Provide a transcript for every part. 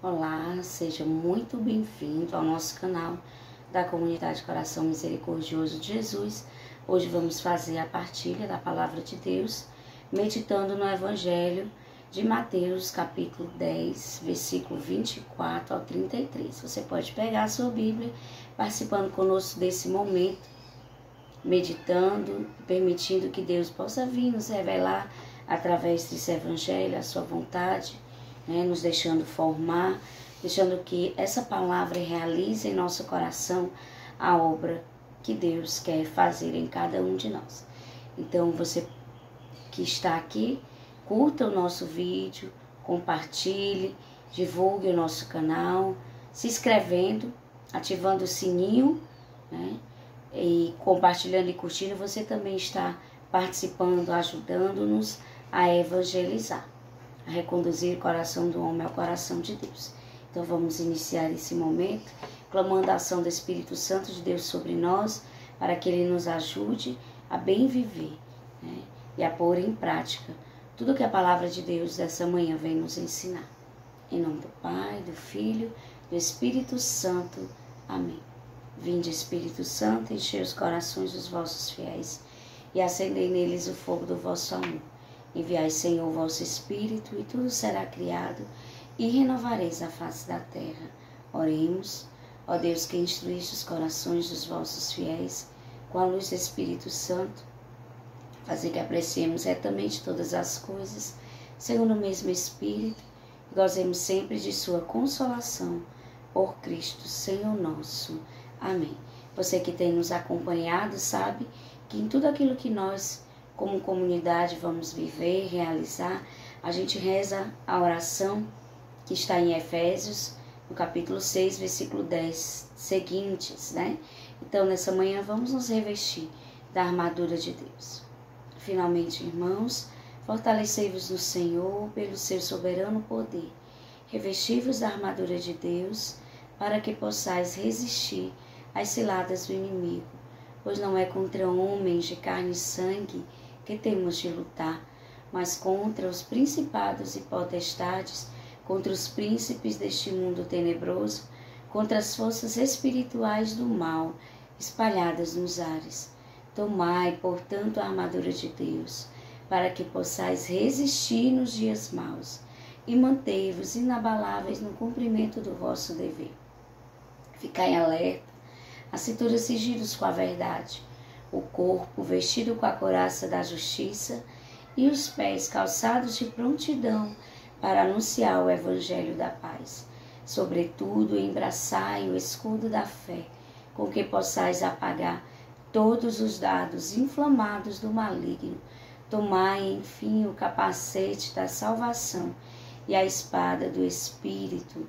Olá, seja muito bem-vindo ao nosso canal da Comunidade Coração Misericordioso de Jesus. Hoje vamos fazer a partilha da Palavra de Deus, meditando no Evangelho de Mateus, capítulo 10, versículo 24 ao 33. Você pode pegar a sua Bíblia, participando conosco desse momento, meditando, permitindo que Deus possa vir nos revelar através desse Evangelho a sua vontade, nos deixando formar, deixando que essa palavra realize em nosso coração a obra que Deus quer fazer em cada um de nós. Então, você que está aqui, curta o nosso vídeo, compartilhe, divulgue o nosso canal, se inscrevendo, ativando o sininho, e compartilhando e curtindo, você também está participando, ajudando-nos a evangelizar, a reconduzir o coração do homem ao coração de Deus. Então vamos iniciar esse momento, clamando a ação do Espírito Santo de Deus sobre nós, para que Ele nos ajude a bem viver, e a pôr em prática tudo que a palavra de Deus dessa manhã vem nos ensinar. Em nome do Pai, do Filho, do Espírito Santo. Amém. Vinde, Espírito Santo, enchei os corações dos vossos fiéis e acendei neles o fogo do vosso amor. Enviai, Senhor, o vosso Espírito, e tudo será criado, e renovareis a face da terra. Oremos, ó Deus, que instruíste os corações dos vossos fiéis, com a luz do Espírito Santo, fazer que apreciemos retamente todas as coisas, segundo o mesmo Espírito, e gozemos sempre de sua consolação, por Cristo, Senhor nosso. Amém. Você que tem nos acompanhado sabe que em tudo aquilo que nós, como comunidade, vamos viver, realizar, a gente reza a oração que está em Efésios, no capítulo 6, versículo 10, seguintes, Então, nessa manhã, vamos nos revestir da armadura de Deus. Finalmente, irmãos, fortalecei-vos no Senhor pelo seu soberano poder. Revesti-vos da armadura de Deus, para que possais resistir às ciladas do inimigo, pois não é contra homens de carne e sangue que temos de lutar, mas contra os principados e potestades, contra os príncipes deste mundo tenebroso, contra as forças espirituais do mal espalhadas nos ares. Tomai, portanto, a armadura de Deus, para que possais resistir nos dias maus, e mantei-vos inabaláveis no cumprimento do vosso dever. Ficai alerta, a cintura cingidos com a verdade, o corpo vestido com a couraça da justiça e os pés calçados de prontidão para anunciar o evangelho da paz. Sobretudo, embraçai o escudo da fé, com que possais apagar todos os dardos inflamados do maligno. Tomai, enfim, o capacete da salvação e a espada do Espírito,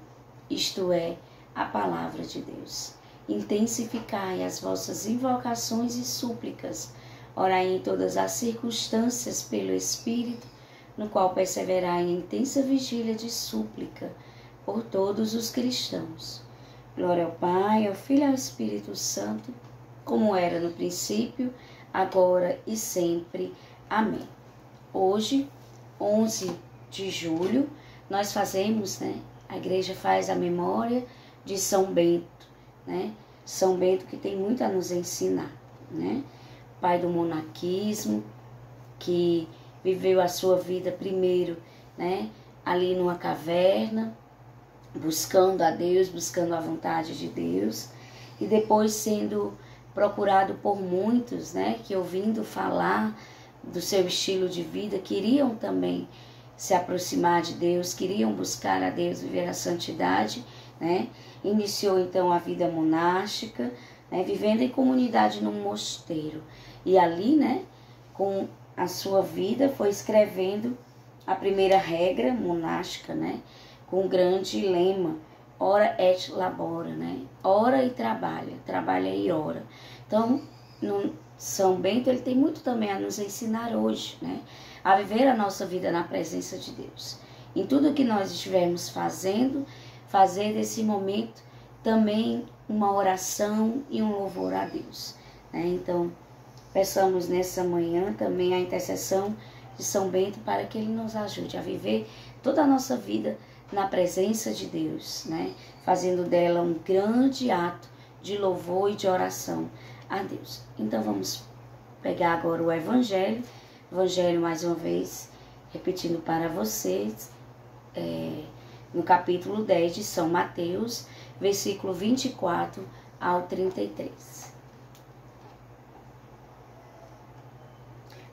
isto é, a palavra de Deus. Intensificai as vossas invocações e súplicas, orai em todas as circunstâncias pelo Espírito, no qual perseverai em intensa vigília de súplica por todos os cristãos. Glória ao Pai, ao Filho e ao Espírito Santo, como era no princípio, agora e sempre. Amém. Hoje, 11 de julho, nós fazemos, a igreja faz a memória de São Bento, São Bento que tem muito a nos ensinar, Pai do monaquismo, que viveu a sua vida primeiro, ali numa caverna, buscando a Deus, buscando a vontade de Deus, e depois sendo procurado por muitos, que ouvindo falar do seu estilo de vida, queriam também se aproximar de Deus, queriam buscar a Deus, viver a santidade, Iniciou então a vida monástica, vivendo em comunidade num mosteiro. E ali, com a sua vida, foi escrevendo a primeira regra monástica, com um grande lema: ora et labora, ora e trabalha, trabalha e ora. Então, no São Bento, ele tem muito também a nos ensinar hoje, a viver a nossa vida na presença de Deus. Em tudo que nós estivermos fazendo, fazer desse momento também uma oração e um louvor a Deus. Então, peçamos nessa manhã também a intercessão de São Bento para que ele nos ajude a viver toda a nossa vida na presença de Deus, né? Fazendo dela um grande ato de louvor e de oração a Deus. Então vamos pegar agora o Evangelho mais uma vez, repetindo para vocês, no capítulo 10 de São Mateus, versículo 24 ao 33.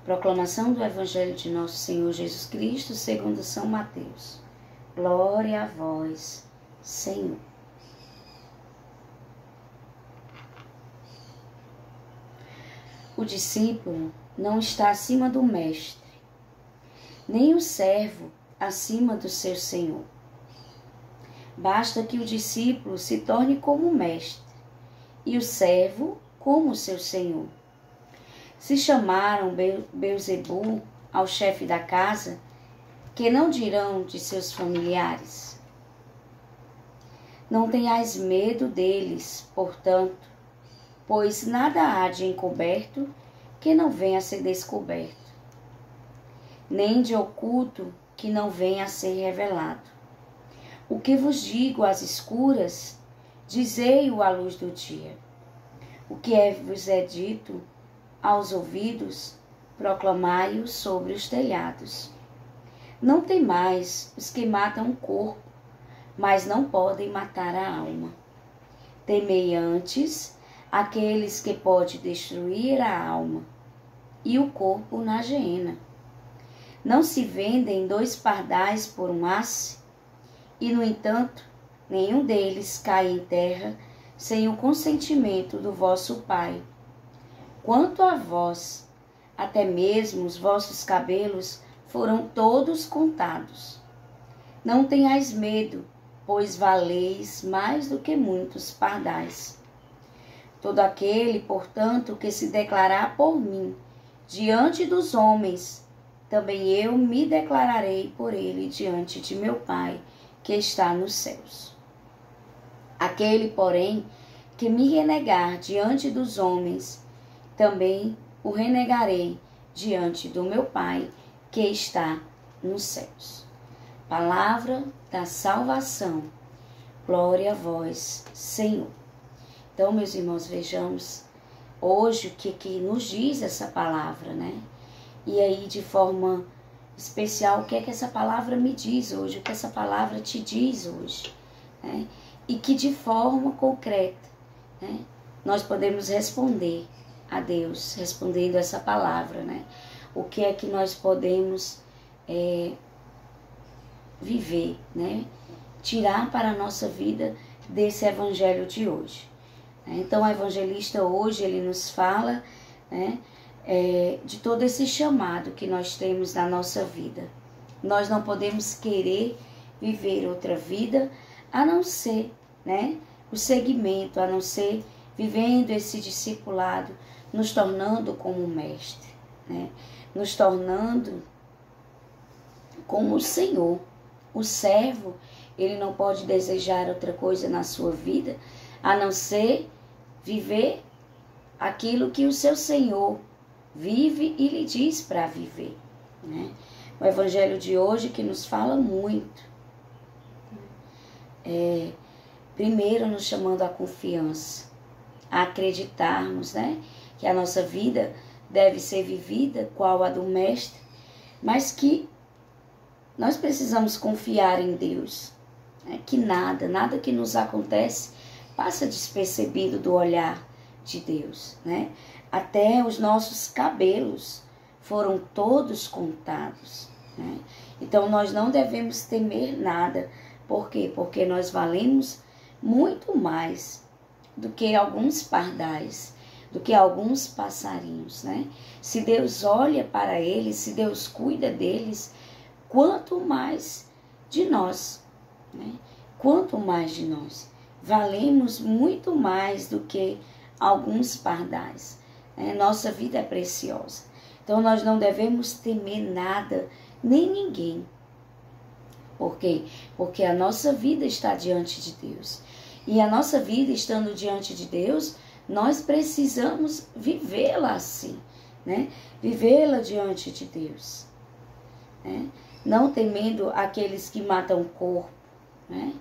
Proclamação do Evangelho de Nosso Senhor Jesus Cristo segundo São Mateus. Glória a vós, Senhor. O discípulo não está acima do mestre, nem o servo acima do seu senhor. Basta que o discípulo se torne como o mestre e o servo como o seu senhor. Se chamaram Beelzebul ao chefe da casa, que não dirão de seus familiares? Não tenhais medo deles, portanto, pois nada há de encoberto que não venha a ser descoberto, nem de oculto que não venha a ser revelado. O que vos digo às escuras, dizei-o à luz do dia. O que vos é dito aos ouvidos, proclamai-o sobre os telhados. Não temais os que matam o corpo, mas não podem matar a alma. Temei antes aqueles que podem destruir a alma e o corpo na geena. Não se vendem 2 pardais por um asse, e, no entanto, nenhum deles cai em terra sem o consentimento do vosso Pai. Quanto a vós, até mesmo os vossos cabelos foram todos contados. Não tenhais medo, pois valeis mais do que muitos pardais. Todo aquele, portanto, que se declarar por mim diante dos homens, também eu me declararei por ele diante de meu Pai, que está nos céus. Aquele, porém, que me renegar diante dos homens, também o renegarei diante do meu Pai, que está nos céus. Palavra da salvação. Glória a vós, Senhor. Então, meus irmãos, vejamos hoje o que nos diz essa palavra, né? E aí, de forma especial, o que é que essa palavra me diz hoje, o que essa palavra te diz hoje, né? E que de forma concreta, né, nós podemos responder a Deus, respondendo essa palavra, né? O que é que nós podemos viver, né? Tirar para a nossa vida desse evangelho de hoje. Então, o evangelista hoje, ele nos fala, né, de todo esse chamado que nós temos na nossa vida. Nós não podemos querer viver outra vida a não ser, né, o seguimento, a não ser vivendo esse discipulado, nos tornando como mestre, né, nos tornando como o Senhor. O servo, ele não pode desejar outra coisa na sua vida a não ser viver aquilo que o seu Senhor vive e lhe diz para viver, né? O evangelho de hoje que nos fala muito, primeiro nos chamando à confiança, a acreditarmos, né, que a nossa vida deve ser vivida qual a do Mestre, mas que nós precisamos confiar em Deus, né, que nada que nos acontece passa despercebido do olhar de Deus, né? Até os nossos cabelos foram todos contados, né? Então nós não devemos temer nada. Por quê? Porque nós valemos muito mais do que alguns pardais, do que alguns passarinhos, né? Se Deus olha para eles, se Deus cuida deles, quanto mais de nós, né? Quanto mais de nós. Valemos muito mais do que alguns pardais. Nossa vida é preciosa. Então nós não devemos temer nada, nem ninguém. Por quê? Porque a nossa vida está diante de Deus. E a nossa vida estando diante de Deus, nós precisamos vivê-la assim, né? Vivê-la diante de Deus, né? Não temendo aqueles que matam o corpo, né?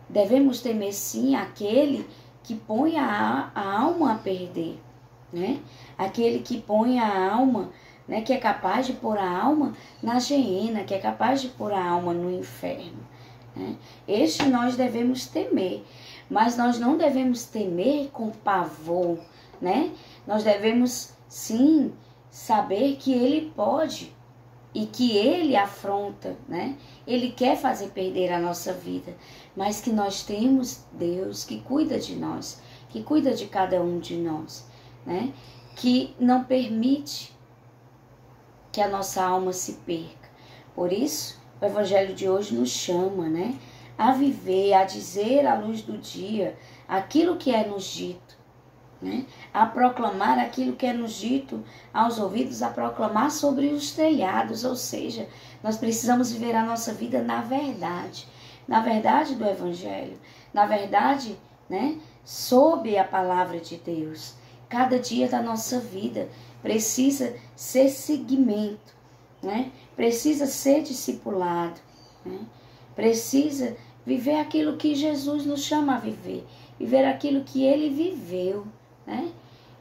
Devemos temer sim aquele que põe a alma a perder, né? Aquele que põe a alma, né? Que é capaz de pôr a alma na geena, que é capaz de pôr a alma no inferno, né? Este nós devemos temer, mas nós não devemos temer com pavor, né? Nós devemos sim saber que ele pode e que ele afronta, né? Ele quer fazer perder a nossa vida, mas que nós temos Deus que cuida de nós, que cuida de cada um de nós, né? Que não permite que a nossa alma se perca. Por isso, o Evangelho de hoje nos chama, né? A viver, a dizer à luz do dia aquilo que é nos dito, né? A proclamar aquilo que é nos dito aos ouvidos, a proclamar sobre os telhados, ou seja, nós precisamos viver a nossa vida na verdade do Evangelho, na verdade, né, sob a palavra de Deus. Cada dia da nossa vida precisa ser seguimento, né? Precisa ser discipulado, né? Precisa viver aquilo que Jesus nos chama a viver, viver aquilo que ele viveu, né?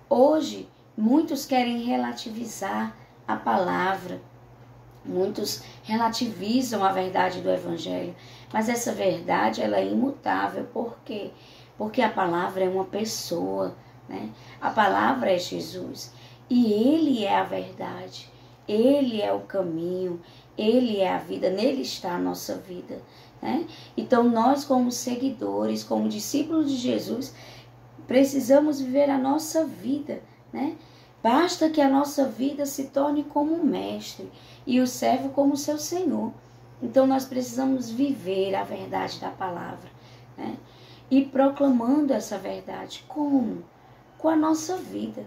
Hoje, muitos querem relativizar a palavra, muitos relativizam a verdade do Evangelho, mas essa verdade ela é imutável. Por quê? Porque a palavra é uma pessoa, né? A palavra é Jesus e ele é a verdade, ele é o caminho, ele é a vida, nele está a nossa vida, né? Então nós, como seguidores, como discípulos de Jesus, precisamos viver a nossa vida, né? Basta que a nossa vida se torne como um mestre e o servo como seu senhor. Então nós precisamos viver a verdade da palavra, né? E proclamando essa verdade. Como? Com a nossa vida,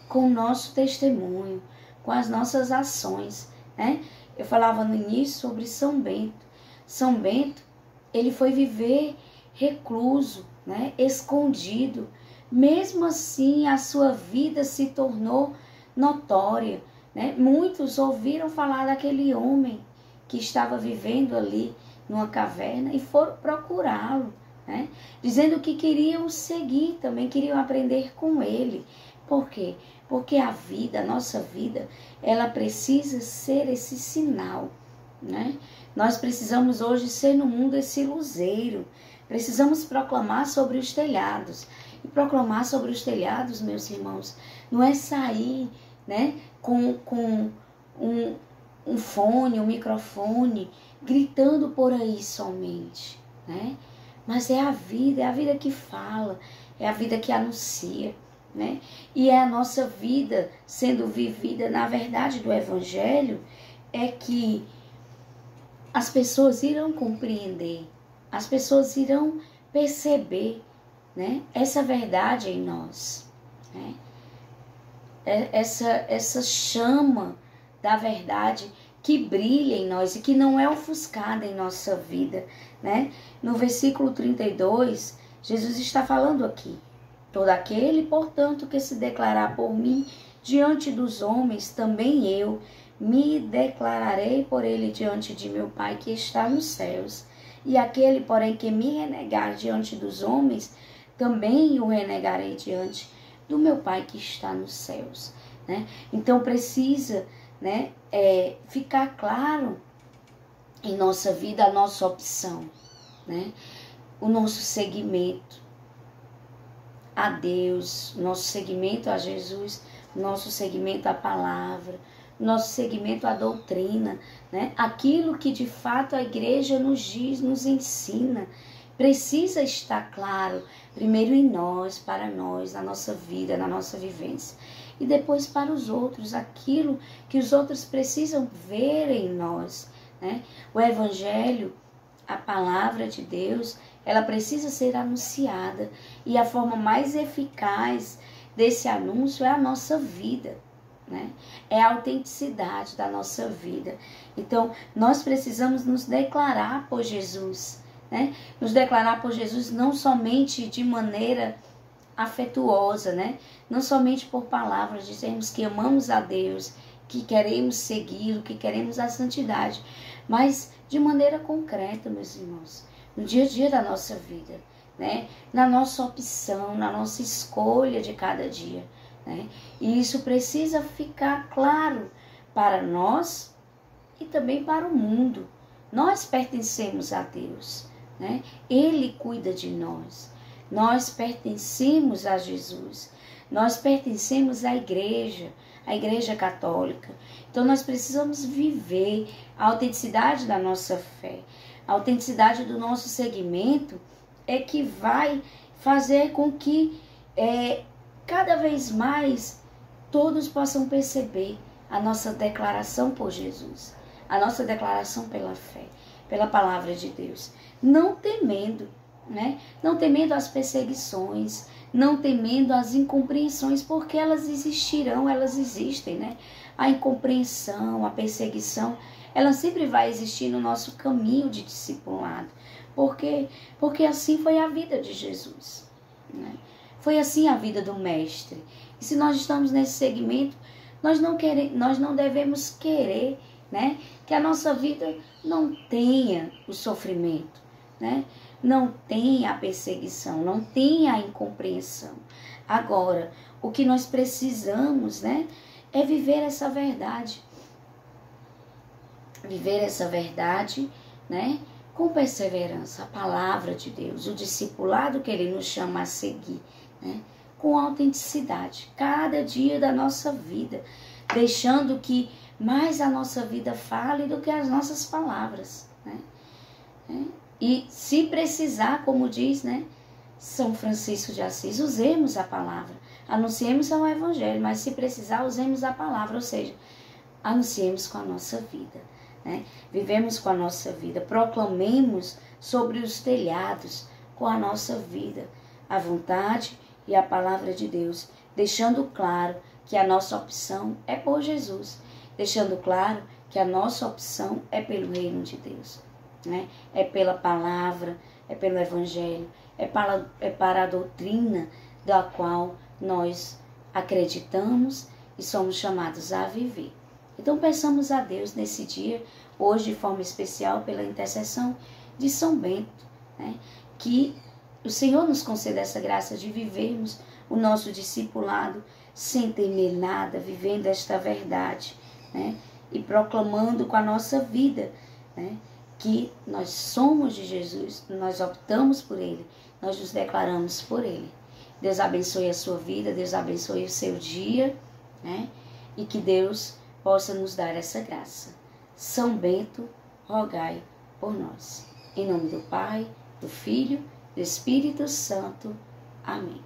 com o nosso testemunho, com as nossas ações, né? Eu falava no início sobre São Bento. São Bento, ele foi viver recluso, né? Escondido. Mesmo assim, a sua vida se tornou notória, né? Muitos ouviram falar daquele homem que estava vivendo ali numa caverna e foram procurá-lo, né? Dizendo que queriam seguir, também queriam aprender com ele. Por quê? Porque a vida, a nossa vida, ela precisa ser esse sinal, né? Nós precisamos hoje ser no mundo esse luzeiro. Precisamos proclamar sobre os telhados. E proclamar sobre os telhados, meus irmãos, não é sair, né, com um fone, um microfone, gritando por aí somente, né? Mas é a vida que fala, é a vida que anuncia, né? E é a nossa vida sendo vivida na verdade do Evangelho, é que as pessoas irão compreender, as pessoas irão perceber, né, essa verdade em nós, né? Essa chama da verdade que brilha em nós e que não é ofuscada em nossa vida, né? No versículo 32, Jesus está falando aqui: todo aquele, portanto, que se declarar por mim diante dos homens, também eu me declararei por ele diante de meu Pai que está nos céus. E aquele, porém, que me renegar diante dos homens, também o renegarei diante do meu Pai que está nos céus, né? Então precisa, né, ficar claro em nossa vida a nossa opção, né? O nosso seguimento a Deus, nosso seguimento a Jesus, nosso seguimento à palavra, nosso seguimento à doutrina, né? Aquilo que de fato a igreja nos diz, nos ensina, precisa estar claro, primeiro em nós, para nós, na nossa vida, na nossa vivência, e depois para os outros, aquilo que os outros precisam ver em nós, né? O Evangelho, a palavra de Deus, ela precisa ser anunciada, e a forma mais eficaz desse anúncio é a nossa vida, né? É a autenticidade da nossa vida. Então, nós precisamos nos declarar por Jesus, né? Nos declarar por Jesus não somente de maneira afetuosa, né? Não somente por palavras, dizemos que amamos a Deus, que queremos segui-lo, que queremos a santidade, mas de maneira concreta, meus irmãos, no dia a dia da nossa vida, né? Na nossa opção, na nossa escolha de cada dia, né? E isso precisa ficar claro para nós e também para o mundo. Nós pertencemos a Deus, né? Ele cuida de nós. Nós pertencemos a Jesus. Nós pertencemos à igreja católica. Então nós precisamos viver a autenticidade da nossa fé. A autenticidade do nosso segmento é que vai fazer com que cada vez mais todos possam perceber a nossa declaração por Jesus, a nossa declaração pela fé, pela palavra de Deus, não temendo, né? Não temendo as perseguições, não temendo as incompreensões, porque elas existirão, elas existem, né? A incompreensão, a perseguição, ela sempre vai existir no nosso caminho de discipulado. Porque assim foi a vida de Jesus, né? Foi assim a vida do Mestre. E se nós estamos nesse segmento, nós não devemos querer, né, que a nossa vida não tenha o sofrimento, né? Não tenha a perseguição, não tenha a incompreensão. Agora, o que nós precisamos, né, é viver essa verdade. Viver essa verdade, né, com perseverança, a palavra de Deus, o discipulado que Ele nos chama a seguir, né, com autenticidade, cada dia da nossa vida, deixando que mais a nossa vida fale do que as nossas palavras, né? E se precisar, como diz, né, São Francisco de Assis, usemos a palavra, anunciemos o Evangelho, mas se precisar, usemos a palavra, ou seja, anunciemos com a nossa vida, né? Vivemos com a nossa vida, proclamemos sobre os telhados com a nossa vida a vontade e a palavra de Deus, deixando claro que a nossa opção é por Jesus, deixando claro que a nossa opção é pelo reino de Deus, né? É pela palavra, é pelo Evangelho, é para a doutrina da qual nós acreditamos e somos chamados a viver. Então peçamos a Deus nesse dia, hoje de forma especial pela intercessão de São Bento, né, que o Senhor nos conceda essa graça de vivermos o nosso discipulado sem temer nada, vivendo esta verdade, né, e proclamando com a nossa vida, né, que nós somos de Jesus, nós optamos por Ele, nós nos declaramos por Ele. Deus abençoe a sua vida, Deus abençoe o seu dia, né, e que Deus possa nos dar essa graça. São Bento, rogai por nós. Em nome do Pai, do Filho, do Espírito Santo. Amém.